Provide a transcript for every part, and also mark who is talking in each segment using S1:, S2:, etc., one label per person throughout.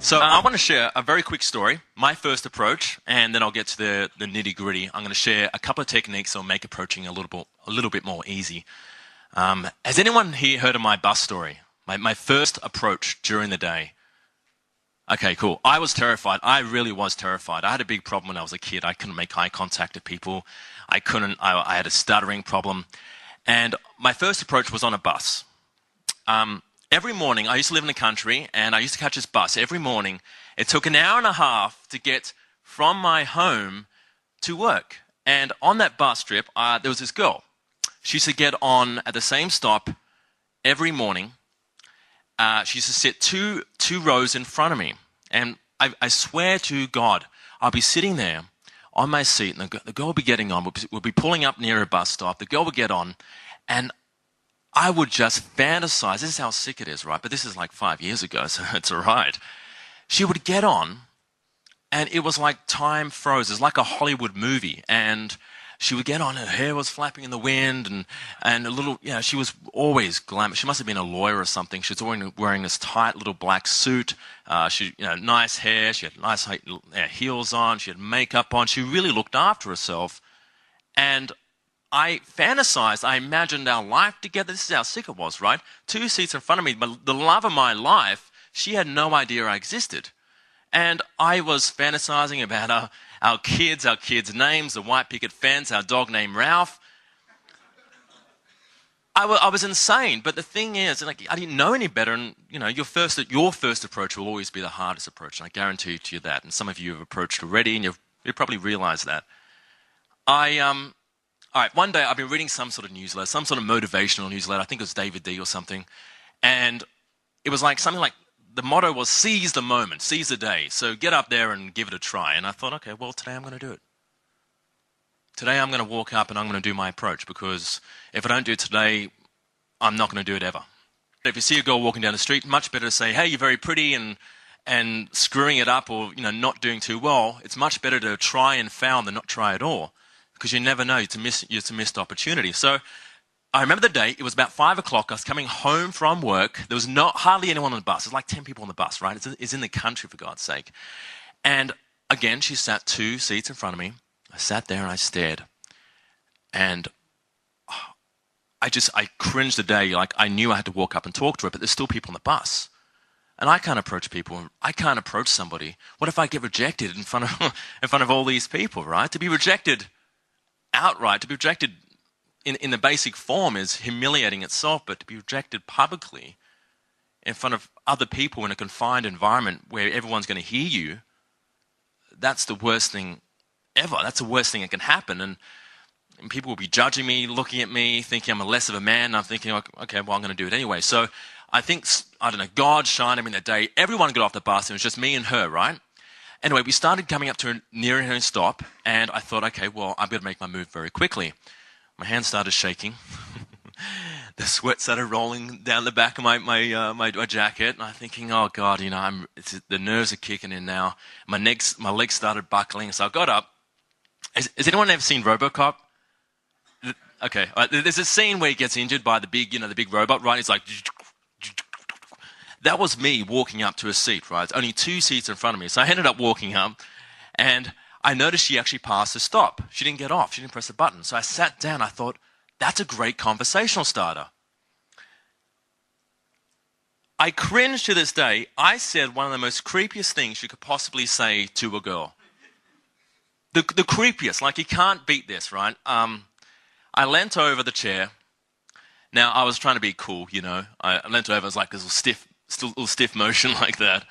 S1: So I want to share a very quick story, my first approach, and then I'll get to the nitty-gritty. I'm going to share a couple of techniques that will make approaching a little bit more easy. Has anyone here heard of my bus story? My first approach during the day. Okay, cool. I was terrified. I really was terrified. I had a big problem when I was a kid. I couldn't make eye contact with people. I had a stuttering problem. And my first approach was on a bus. Every morning, I used to live in the country, and I used to catch this bus every morning. It took an hour and a half to get from my home to work. And on that bus trip, there was this girl. She used to get on at the same stop every morning. She used to sit two rows in front of me. And I swear to God, I'll be sitting there on my seat, and the girl will be getting on. We'll be pulling up near a bus stop. The girl will get on, and I would just fantasize. This is how sick it is, right? But this is like 5 years ago, so it's all right. She would get on, and it was like time froze. It's like a Hollywood movie. And she would get on, her hair was flapping in the wind, and a little, she was always glamorous. She must have been a lawyer or something. She was always wearing this tight little black suit. Nice hair. She had nice heels on. She had makeup on. She really looked after herself. And I fantasized, I imagined our life together. This is how sick it was, right? 2 seats in front of me, but the love of my life, she had no idea I existed. And I was fantasizing about our kids' names, the white picket fence, our dog named Ralph. I was insane, but the thing is, I didn't know any better, and your first approach will always be the hardest approach, and I guarantee you that. And some of you have approached already, and you've probably realized that. All right, one day I've been reading some sort of newsletter, some sort of motivational newsletter. I think it was David D or something. And it was like something like, the motto was seize the moment, seize the day. So get up there and give it a try. And I thought, okay, well, today I'm going to do it. Today I'm going to walk up and I'm going to do my approach, because if I don't do it today, I'm not going to do it ever. If you see a girl walking down the street, much better to say, hey, you're very pretty, and screwing it up or not doing too well. It's much better to try and fail than not try at all, because you never know, it's a missed opportunity. So I remember the day, it was about 5 o'clock, I was coming home from work, there was hardly anyone on the bus, there's like 10 people on the bus, right? It's in the country, for God's sake. And again, she sat 2 seats in front of me. I sat there and I stared. And I cringed the day, like I knew I had to walk up and talk to her, but there's still people on the bus. And I can't approach people, I can't approach somebody. What if I get rejected in front of all these people, right? To be rejected outright, to be rejected in the basic form is humiliating itself, but to be rejected publicly in front of other people in a confined environment where everyone's going to hear you, that's the worst thing ever. That's the worst thing that can happen. And people will be judging me, looking at me, thinking I'm less of a man. And I'm thinking, okay, well, I'm going to do it anyway. So I think, God shined on me that day. Everyone got off the bus. It was just me and her, right? Anyway, we started coming up to near her stop, and I thought, okay, well, I'm going to make my move very quickly. My hands started shaking. The sweat started rolling down the back of my jacket, and I'm thinking, oh God, the nerves are kicking in now. My legs started buckling, so I got up. Has anyone ever seen RoboCop? Okay, there's a scene where he gets injured by the big robot, right? It's like. That was me walking up to a seat, right? It's only 2 seats in front of me. So I ended up walking up, and I noticed she actually passed the stop. She didn't get off. She didn't press the button. So I sat down. I thought, that's a great conversational starter. I cringe to this day. I said one of the most creepiest things you could possibly say to a girl. The creepiest. Like, you can't beat this, right? I leant over the chair. Now, I was trying to be cool, I leant over. I was like this little stiff motion like that.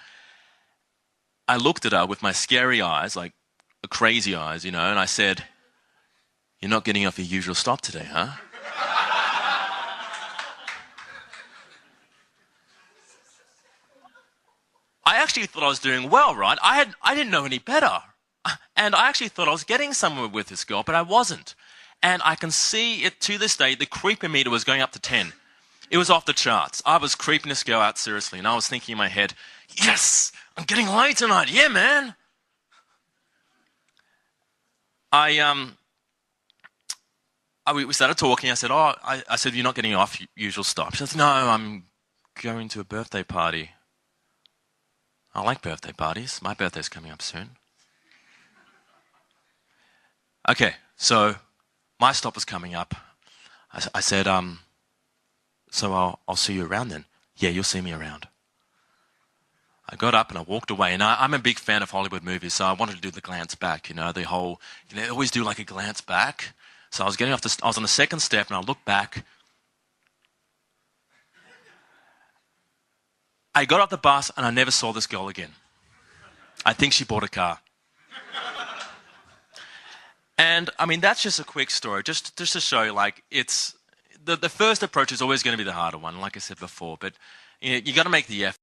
S1: I looked at her with my scary eyes, like crazy eyes, and I said, you're not getting off your usual stop today, huh? I actually thought I was doing well, right? I didn't know any better. And I actually thought I was getting somewhere with this girl, but I wasn't. And I can see it to this day, the creepy meter was going up to 10. It was off the charts. I was creeping this girl out seriously, and I was thinking in my head, yes, I'm getting laid tonight. Yeah, man. We started talking. I said, I said, you're not getting off usual stop. She said, no, I'm going to a birthday party. I like birthday parties. My birthday's coming up soon. Okay, so my stop was coming up. I said, so I'll see you around then. Yeah, you'll see me around. I got up and I walked away, and I'm a big fan of Hollywood movies, so I wanted to do the glance back, the whole, they always do like a glance back. So I was I was on the second step, and I looked back. I got off the bus, and I never saw this girl again. I think she bought a car. And, I mean, that's just a quick story, just to show you, like, it's, the first approach is always going to be the harder one, like I said before, but you got to make the effort.